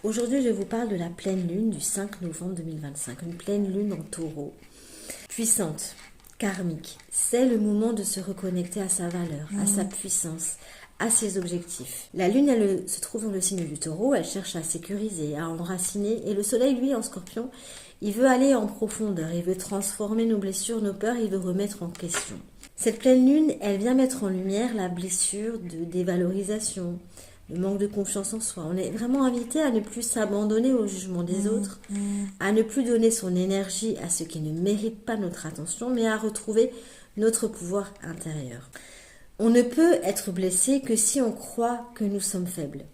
Aujourd'hui, je vous parle de la pleine lune du 5 novembre 2025, une pleine lune en taureau, puissante, karmique. C'est le moment de se reconnecter à sa valeur, à sa puissance, à ses objectifs. La lune, elle se trouve dans le signe du taureau, elle cherche à sécuriser, à enraciner, et le soleil, lui, en scorpion, il veut aller en profondeur, il veut transformer nos blessures, nos peurs, il veut remettre en question. Cette pleine lune, elle vient mettre en lumière la blessure de dévalorisation, le manque de confiance en soi. On est vraiment invité à ne plus s'abandonner au jugement des autres, à ne plus donner son énergie à ceux qui ne méritent pas notre attention, mais à retrouver notre pouvoir intérieur. On ne peut être blessé que si on croit que nous sommes faibles.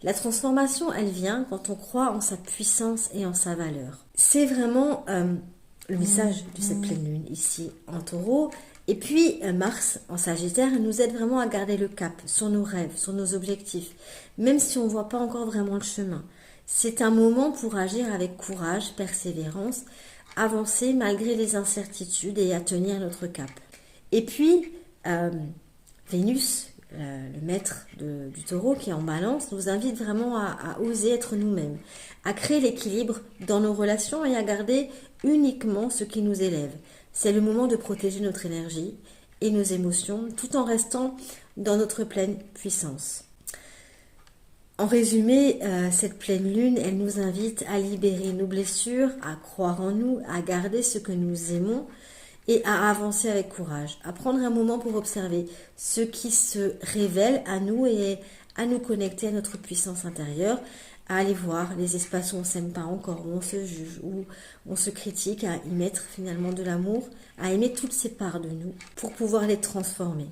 La transformation, elle vient quand on croit en sa puissance et en sa valeur. C'est vraiment le message de cette pleine lune ici en taureau. Et puis Mars en Sagittaire nous aide vraiment à garder le cap sur nos rêves, sur nos objectifs, même si on ne voit pas encore vraiment le chemin. C'est un moment pour agir avec courage, persévérance, avancer malgré les incertitudes et à tenir notre cap. Et puis Vénus, le maître du taureau qui est en balance, nous invite vraiment à oser être nous-mêmes, à créer l'équilibre dans nos relations et à garder uniquement ce qui nous élève. C'est le moment de protéger notre énergie et nos émotions tout en restant dans notre pleine puissance. En résumé, cette pleine lune, elle nous invite à libérer nos blessures, à croire en nous, à garder ce que nous aimons et à avancer avec courage, à prendre un moment pour observer ce qui se révèle à nous et à nous connecter à notre puissance intérieure, à aller voir les espaces où on ne s'aime pas encore, où on se juge, où on se critique, à y mettre finalement de l'amour, à aimer toutes ces parts de nous pour pouvoir les transformer.